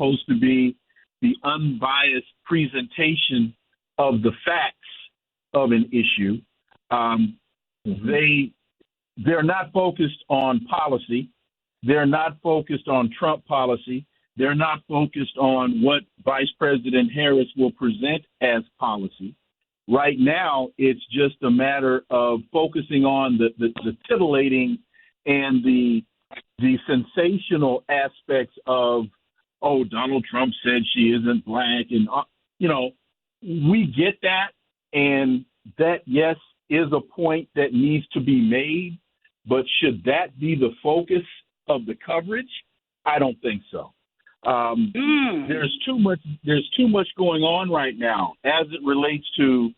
supposed to be the unbiased presentation of the facts of an issue. They're not focused on policy. They're not focused on Trump policy. They're not focused on what Vice President Harris will present as policy. Right now, it's just a matter of focusing on the titillating and the sensational aspects of, oh, Donald Trump said she isn't black. And, we get that. And that, yes, is a point that needs to be made. But should that be the focus of the coverage? I don't think so. There's too much going on right now as it relates to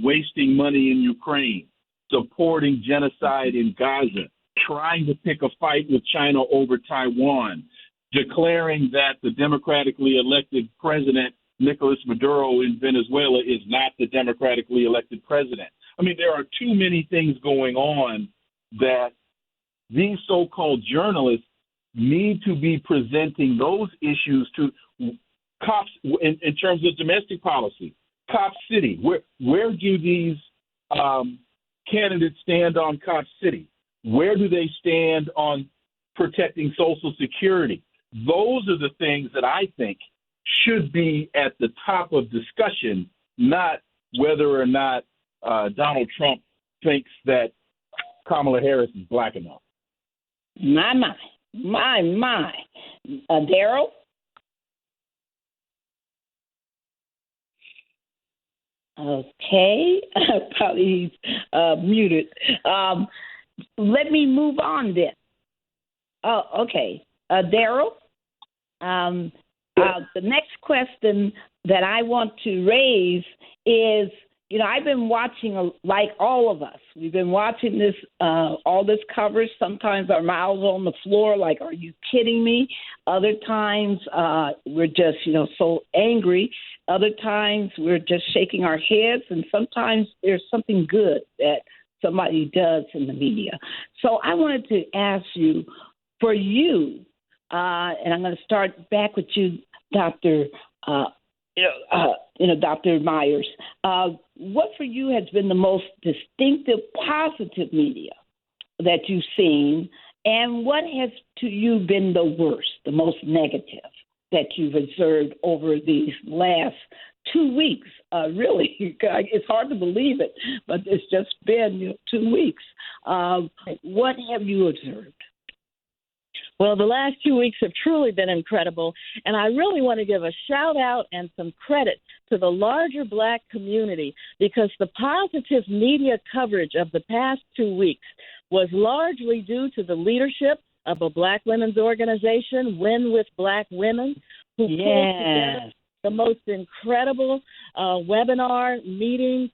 wasting money in Ukraine, supporting genocide in Gaza, trying to pick a fight with China over Taiwan, declaring that the democratically elected president, Nicolas Maduro in Venezuela, is not the democratically elected president. I mean, there are too many things going on that these so-called journalists need to be presenting those issues to cops in terms of domestic policy. Cop City, where do these candidates stand on Cop City? Where do they stand on protecting Social Security? Those are the things that I think should be at the top of discussion, not whether or not Donald Trump thinks that Kamala Harris is black enough. My. Daryl? Okay. Probably muted. Let me move on then. Oh, okay. Daryl? The next question that I want to raise is, I've been watching, like all of us, we've been watching this, all this coverage. Sometimes our mouths on the floor, like, are you kidding me? Other times we're just, so angry. Other times we're just shaking our heads. And sometimes there's something good that somebody does in the media. So I wanted to ask you, for you, and I'm going to start back with you, Dr. Dr. Myers, what for you has been the most distinctive positive media that you've seen, and what has to you been the worst, the most negative that you've observed over these last 2 weeks? Really, it's hard to believe it, but it's just been 2 weeks. What have you observed? Well, the last 2 weeks have truly been incredible, and I really want to give a shout-out and some credit to the larger Black community, because the positive media coverage of the past 2 weeks was largely due to the leadership of a Black women's organization, Win with Black Women, who pulled together the most incredible webinar meetings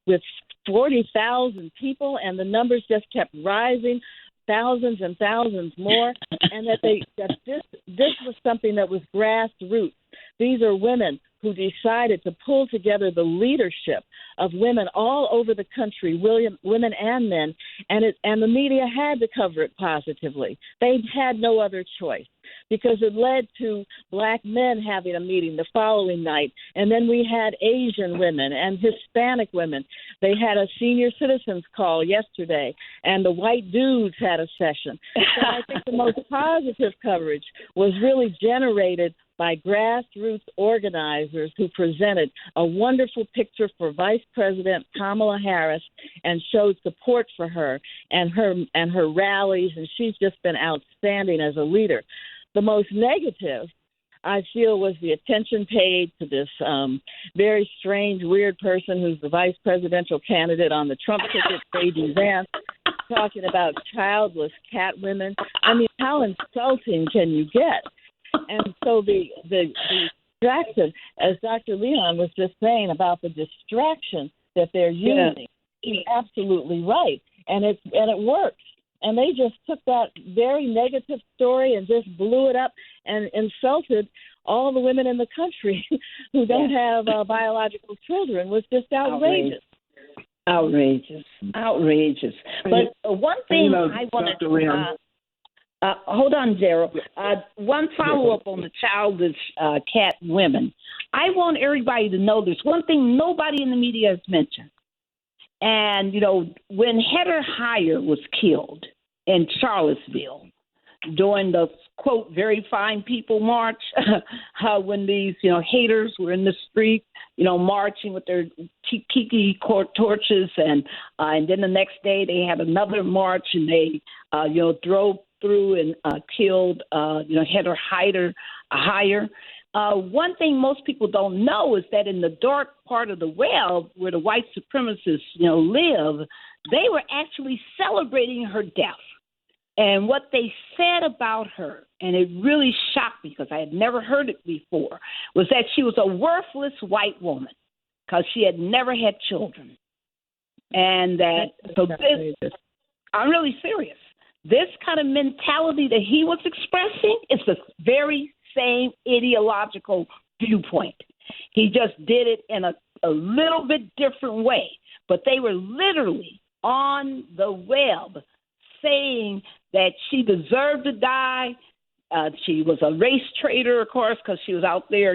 with 40,000 people, and the numbers just kept rising. Thousands and thousands more, and that this was something that was grassroots. These are women who decided to pull together the leadership of women all over the country, women and men, and the media had to cover it positively. They had no other choice, because it led to Black men having a meeting the following night, and then we had Asian women and Hispanic women. They had a senior citizens call yesterday, and the white dudes had a session. So I think the most positive coverage was really generated by grassroots organizers who presented a wonderful picture for Vice President Kamala Harris and showed support for her and her rallies, and she's just been outstanding as a leader. The most negative, I feel, was the attention paid to this very strange, weird person who's the vice presidential candidate on the Trump ticket, J.D. Vance, talking about childless cat women. I mean, how insulting can you get? And so the distraction, as Dr. Leon was just saying about the distraction that they're using, is absolutely right, and it works. And they just took that very negative story and just blew it up and insulted all the women in the country who don't have biological children. Was just outrageous. Outrageous. But one thing I want to Hold on, Daryl. One follow-up on the childish cat women. I want everybody to know there's one thing nobody in the media has mentioned. And, when Heather Heyer was killed in Charlottesville during the, quote, very fine people march, when these, haters were in the street, marching with their tiki torches. And then the next day they had another march and they, drove through and killed, Heather Heyer. One thing most people don't know is that in the dark part of the well where the white supremacists, live, they were actually celebrating her death. And what they said about her, and it really shocked me because I had never heard it before, was that she was a worthless white woman because she had never had children. And that, I'm really serious. This kind of mentality that he was expressing is the very same ideological viewpoint. He just did it in a little bit different way. But they were literally on the web saying that she deserved to die. She was a race traitor, of course, because she was out there,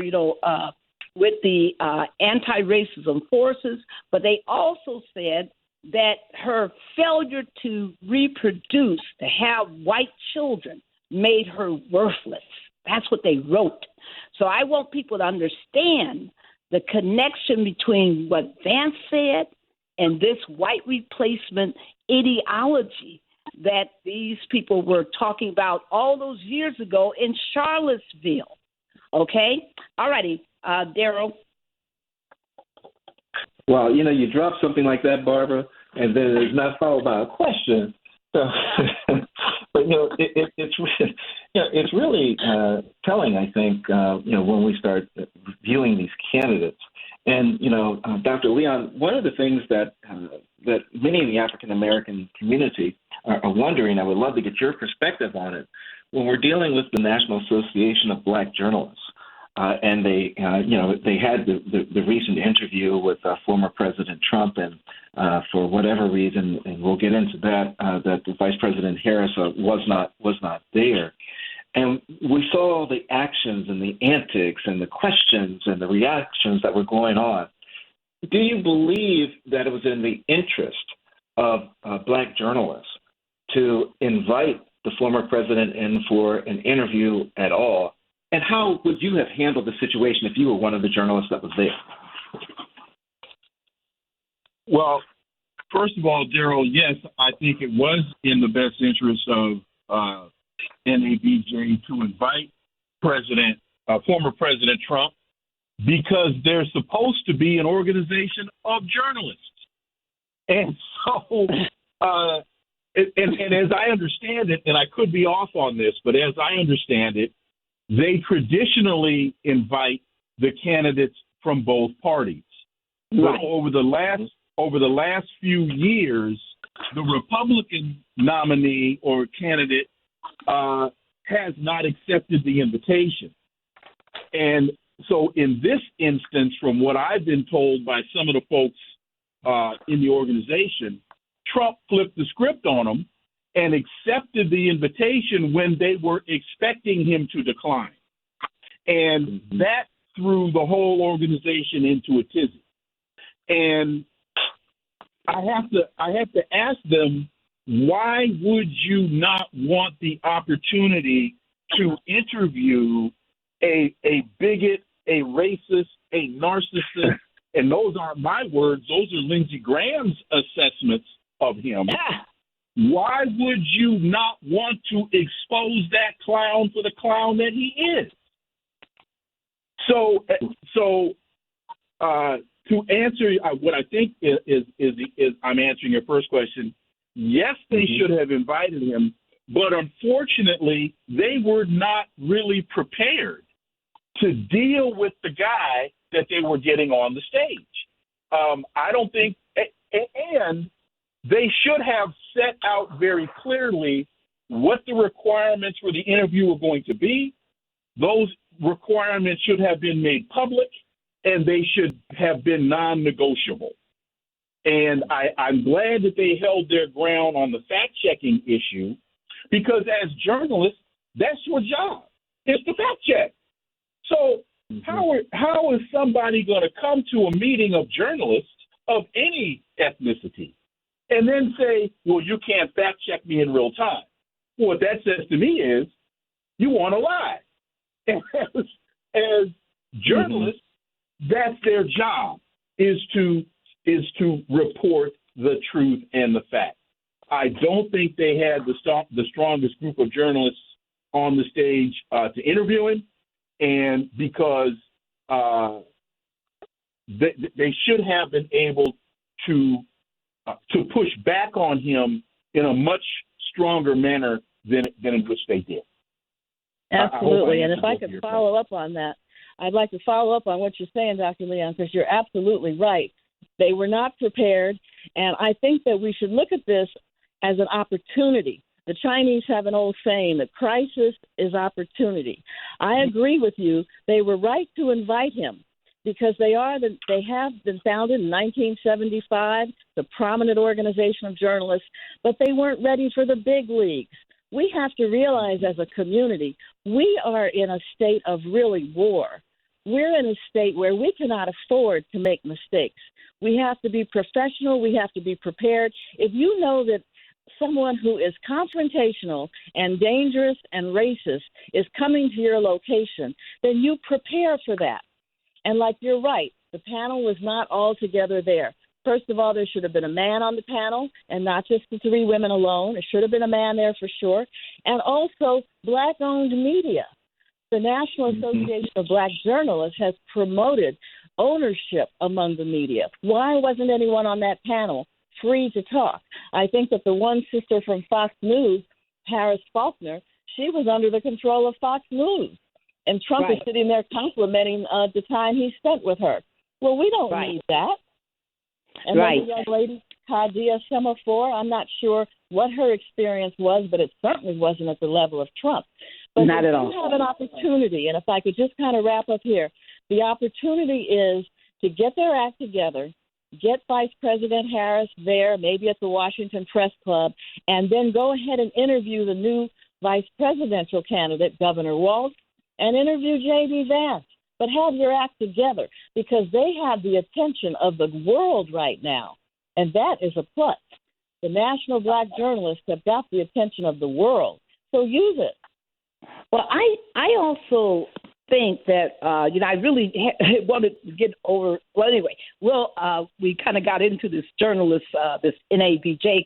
with the anti-racism forces. But they also said that her failure to reproduce, to have white children, made her worthless. That's what they wrote. So I want people to understand the connection between what Vance said and this white replacement ideology that these people were talking about all those years ago in Charlottesville. Okay? All righty. Daryl. Well, you drop something like that, Barbara, and then it's not followed by a question. So, but it's really telling, I think, when we start viewing these candidates. And Dr. Leon, one of the things that many in the African American community are wondering, I would love to get your perspective on it, when we're dealing with the National Association of Black Journalists. And they had the recent interview with former President Trump, and for whatever reason, and we'll get into that, that the Vice President Harris was not there. And we saw the actions and the antics and the questions and the reactions that were going on. Do you believe that it was in the interest of Black journalists to invite the former president in for an interview at all? And how would you have handled the situation if you were one of the journalists that was there? Well, first of all, Daryl, yes, I think it was in the best interest of NABJ to invite former President Trump, because they're supposed to be an organization of journalists. And so, and as I understand it, and I could be off on this, but as I understand it, they traditionally invite the candidates from both parties. Right. But over the last few years, the Republican nominee or candidate has not accepted the invitation. And so in this instance, from what I've been told by some of the folks in the organization, Trump flipped the script on them and accepted the invitation when they were expecting him to decline. And that threw the whole organization into a tizzy. And I have to ask them, why would you not want the opportunity to interview a bigot, a racist, a narcissist? And those aren't my words. Those are Lindsey Graham's assessments of him. Why would you not want to expose that clown for the clown that he is? So to answer what I think is I'm answering your first question, yes, they should have invited him, but unfortunately, they were not really prepared to deal with the guy that they were getting on the stage. I don't think, and they should have set out very clearly what the requirements for the interview were going to be. Those requirements should have been made public, and they should have been non-negotiable. And I'm glad that they held their ground on the fact-checking issue, because as journalists, that's your job, is to fact check. So how is somebody going to come to a meeting of journalists of any ethnicity and then say, well, you can't fact check me in real time? Well, what that says to me is you want to lie. As journalists, that's their job, is to report the truth and the facts. I don't think they had the strongest group of journalists on the stage to interview him, and because they should have been able to push back on him in a much stronger manner than in which they did. Absolutely. And if I could follow up on that, I'd like to follow up on what you're saying, Dr. Leon, because you're absolutely right. They were not prepared, and I think that we should look at this as an opportunity. The Chinese have an old saying that crisis is opportunity. I agree with you. They were right to invite him because they have been founded in 1975, the prominent organization of journalists, but they weren't ready for the big leagues. We have to realize as a community, we are in a state of really war. We're in a state where we cannot afford to make mistakes. We have to be professional. We have to be prepared. If you know that someone who is confrontational and dangerous and racist is coming to your location, then you prepare for that. And like you're right, the panel was not altogether there. First of all, there should have been a man on the panel and not just the three women alone. There should have been a man there for sure. And also Black-owned media. The National Association of Black Journalists has promoted ownership among the media. Why wasn't anyone on that panel free to talk? I think that the one sister from Fox News, Harris Faulkner, she was under the control of Fox News. And Trump is sitting there complimenting the time he spent with her. Well, we don't need that. And then the young lady, Kadia Semaphore, I'm not sure what her experience was, but it certainly wasn't at the level of Trump. But not at all. We have an opportunity, and if I could just kind of wrap up here, the opportunity is to get their act together, get Vice President Harris there, maybe at the Washington Press Club, and then go ahead and interview the new vice presidential candidate, Governor Walz, and interview J.D. Vance. But have your act together because they have the attention of the world right now, and that is a plus. The National Black Journalists have got the attention of the world, so use it. Well, I also think that, I really wanted to get over, well, anyway, we kind of got into this journalist, this NABJ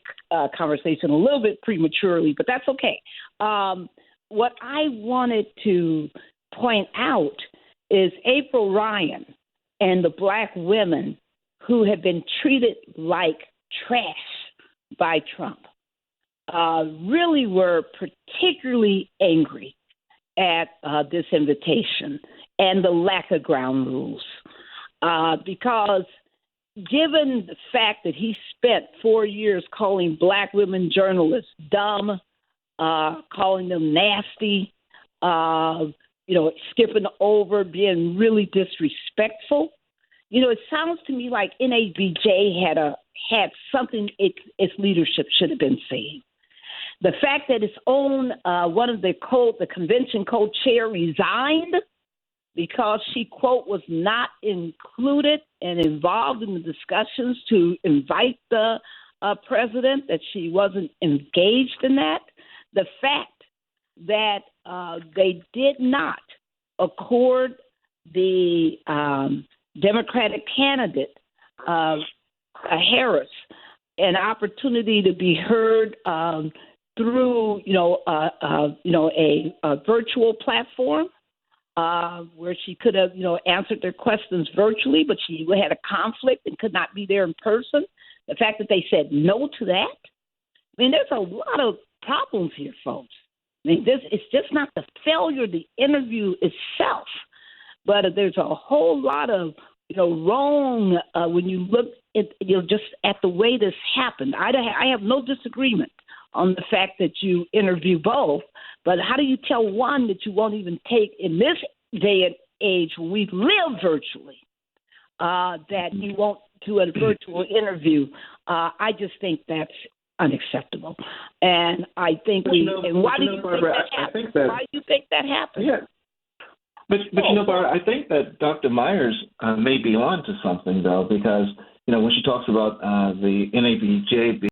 conversation a little bit prematurely, but that's okay. What I wanted to point out is April Ryan and the Black women who have been treated like trash by Trump really were particularly angry at this invitation and the lack of ground rules because given the fact that he spent 4 years calling Black women journalists dumb, calling them nasty, skipping over, being really disrespectful. It sounds to me like NABJ had something its leadership should have been saying. The fact that its own one of the convention co-chair resigned because she, quote, was not included and involved in the discussions to invite the president, that she wasn't engaged in that. The fact that they did not accord the Democratic candidate, Harris, an opportunity to be heard through, a virtual platform where she could have, answered their questions virtually, but she had a conflict and could not be there in person. The fact that they said no to that, there's a lot of problems here, folks. It's just not the failure of the interview itself, but there's a whole lot of, wrong when you look at, just at the way this happened. I have no disagreement on the fact that you interview both, but how do you tell one that you won't even take in this day and age when we live virtually, that you won't do a virtual interview? I just think that's unacceptable. And I think why do you think that happened? Why do you think that happened? Yeah. But Barbara, I think that Dr. Myers may be on to something, though, because, when she talks about the NABJ